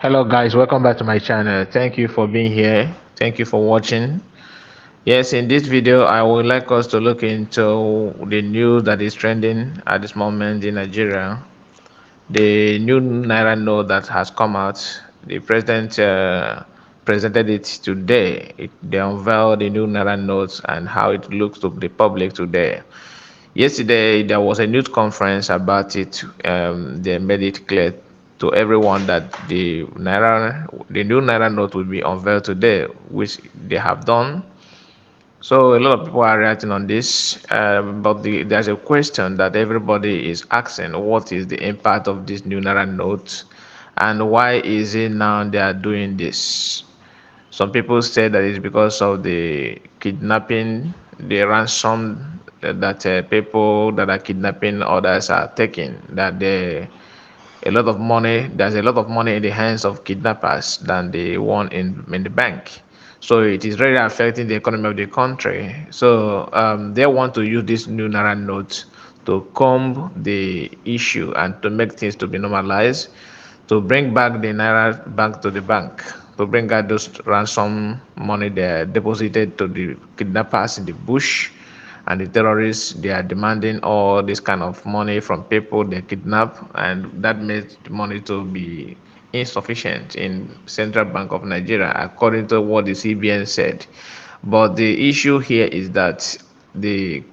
Hello guys, welcome back to my channel. Thank you for being here. Thank you for watching. Yes, in this video I would like us to look into the news that is trending at this moment in Nigeria. The new Naira note that has come out. The president presented it today. They unveiled the new Naira notes and how it looks to the public today. Yesterday, there was a news conference about it. They made it clear to everyone that the new Naira note will be unveiled today, which they have done. So a lot of people are reacting on this, but there's a question that everybody is asking: what is the impact of this new Naira note, and why is it now they are doing this? Some people say that it's because of the kidnapping, the ransom that people that are kidnapping others are taking. There's a lot of money in the hands of kidnappers than the one in the bank. So it is really affecting the economy of the country. So they want to use this new Naira note to comb the issue and to make things to be normalized, to bring back the Naira back to the bank, to bring out those ransom money they deposited to the kidnappers in the bush and the terrorists. They are demanding all this kind of money from people they kidnap, and that makes the money to be insufficient in Central Bank of Nigeria, according to what the CBN said. But the issue here is that the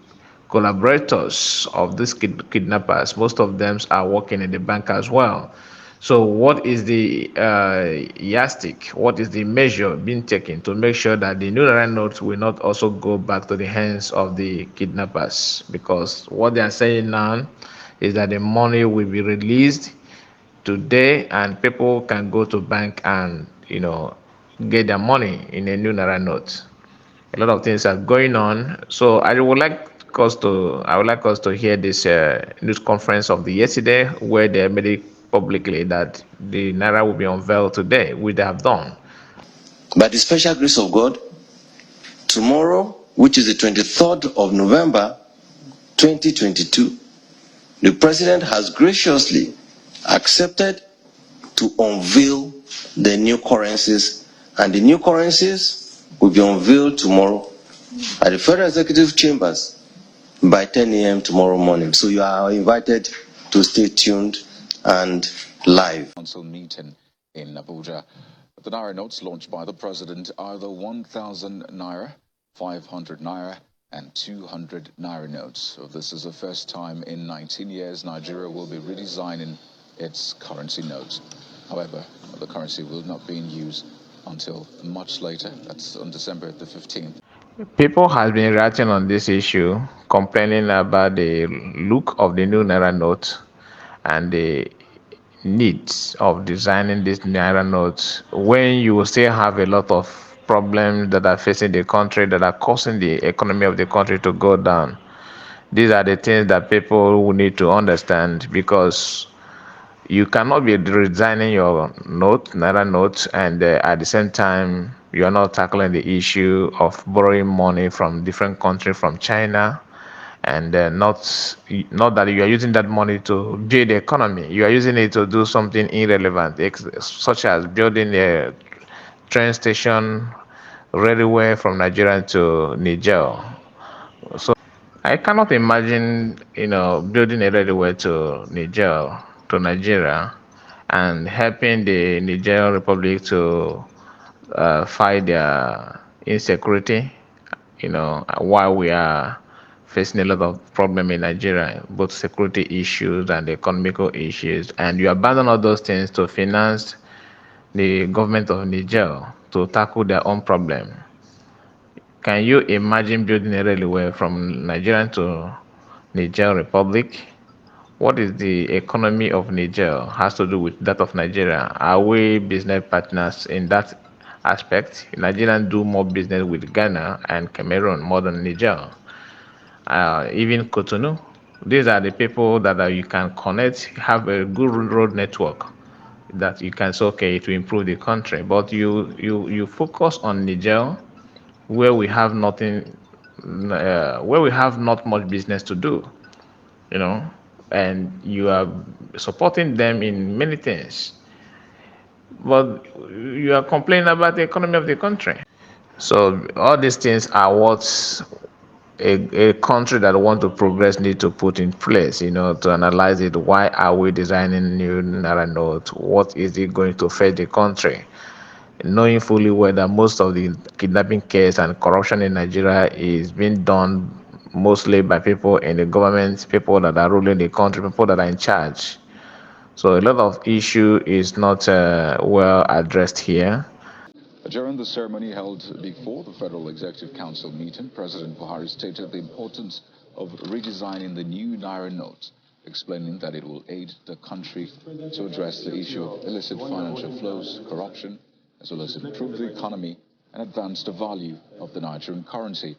collaborators of these kidnappers, most of them are working in the bank as well. So, what is the yardstick? What is the measure being taken to make sure that the new Naira notes will not also go back to the hands of the kidnappers? Because what they are saying now is that the money will be released today, and people can go to bank and get their money in a new Naira note. A lot of things are going on. So I would like us to hear this news conference of the yesterday, where they made it publicly that the Naira will be unveiled today, which they have done. By the special grace of God, tomorrow, which is the 23rd of November 2022, the President has graciously accepted to unveil the new currencies, and the new currencies will be unveiled tomorrow at the Federal Executive Chambers by 10 a.m. tomorrow morning. So you are invited to stay tuned and live. Council meeting in Abuja. The Naira notes launched by the president are the 1,000 Naira, 500 Naira, and 200 Naira notes. So this is the first time in 19 years Nigeria will be redesigning its currency notes. However, the currency will not be in use until much later. That's on December the 15th. People have been reacting on this issue, complaining about the look of the new Naira note and the needs of designing this Naira notes when you will still have a lot of problems that are facing the country, that are causing the economy of the country to go down. These are the things that people will need to understand, because you cannot be redesigning your Naira note, and at the same time, you are not tackling the issue of borrowing money from different countries, from China, and not that you are using that money to build the economy. You are using it to do something irrelevant, such as building a train station railway from Nigeria to Niger. So I cannot imagine, building a railway to Nigeria, and helping the Nigerian Republic to fight their insecurity, while we are facing a lot of problem in Nigeria, both security issues and economical issues, and you abandon all those things to finance the government of Niger to tackle their own problem. Can you imagine building a railway from Nigeria to Niger Republic? What is the economy of Niger has to do with that of Nigeria? Are we business partners in that aspect? Nigerians do more business with Ghana and Cameroon more than Niger. Even Cotonou. These are the people that you can connect, have a good road network that you can say, okay, it will improve the country. But you focus on Niger, where we have nothing, where we have not much business to do, you know, and you are supporting them in many things. but you are complaining about the economy of the country. So all these things are what a country that want to progress need to put in place, to analyze it. Why are we designing new Naira note? What is it going to fetch the country? Knowing fully well that most of the kidnapping case and corruption in Nigeria is being done mostly by people in the government, people that are ruling the country, people that are in charge. So a lot of issue is not well addressed here. During the ceremony held before the Federal Executive Council meeting, President Buhari stated the importance of redesigning the new Naira note, explaining that it will aid the country to address the issue of illicit financial flows, corruption, as well as improve the economy and advance the value of the Nigerian currency.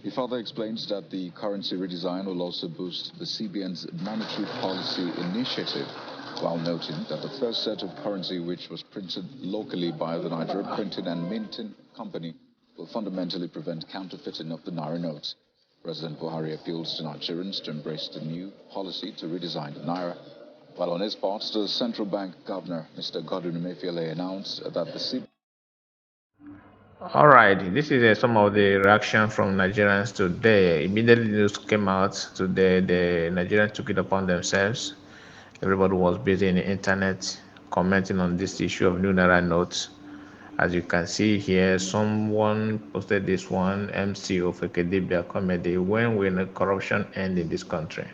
He further explains that the currency redesign will also boost the CBN's monetary policy initiative, while noting that the first set of currency, which was printed locally by the Nigerian Printing and Minting Company, will fundamentally prevent counterfeiting of the Naira notes. President Buhari appeals to Nigerians to embrace the new policy to redesign the Naira, while on his part, the central bank governor, Mr. Godwin Emefiele, announced that the CBN. All right, this is some of the reaction from Nigerians today. Immediately news came out today, the Nigerians took it upon themselves. Everybody was busy in the internet commenting on this issue of new Naira notes. As you can see here, someone posted this one, MC of Ekedibia comedy, when will the corruption end in this country?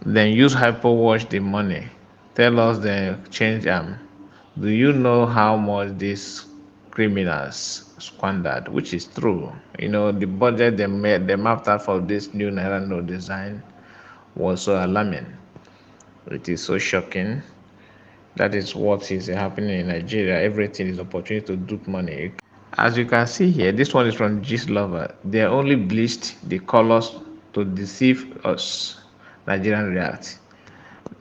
Then use hyperwash the money. Tell us the change Do you know how much these criminals squandered? Which is true. The budget they mapped out for this new Naira note design was so alarming. It is so shocking. That is what is happening in Nigeria. Everything is opportunity to dupe money. As you can see here, this one is from Gist Lover. They only bleached the colors to deceive us. Nigerian react.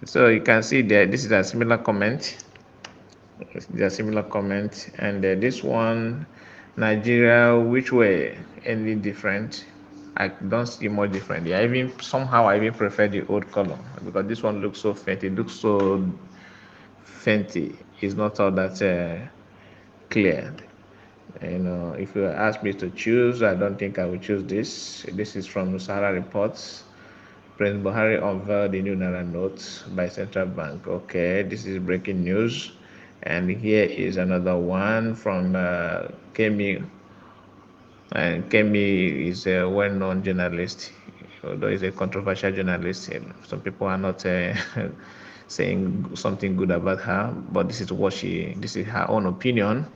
So you can see there, this is a similar comment. There's a similar comment, and this one, Nigeria, which way any different? I don't see much different. I even prefer the old color because this one looks so faint. It looks so fainty. It's not all that clear. If you ask me to choose, I don't think I will choose this. This is from Sahara Reports. President Buhari unveiled the new Naira notes by central bank. Okay, this is breaking news. And here is another one from Kemi. And Kemi is a well-known journalist, although he's a controversial journalist. Some people are not saying something good about her, but this is her own opinion.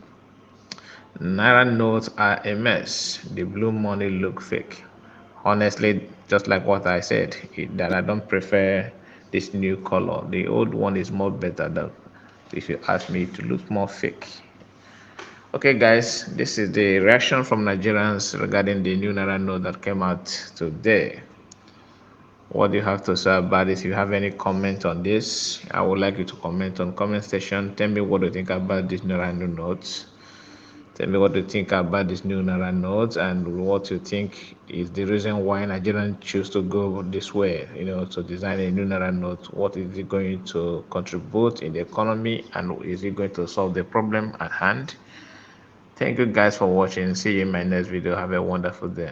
Naira notes are a mess. The blue money look fake. Honestly, just like what I said, that I don't prefer this new color. The old one is more better than, if you ask me, to look more fake. Okay, guys, this is the reaction from Nigerians regarding the new Naira note that came out today. What do you have to say about it? If you have any comment on this, I would like you to comment on comment section. Tell me what you think about this Naira new notes. Tell me what you think about this new Naira notes and what you think is the reason why Nigerians choose to go this way, to design a new Naira note. What is it going to contribute in the economy and is it going to solve the problem at hand? Thank you guys for watching. See you in my next video. Have a wonderful day.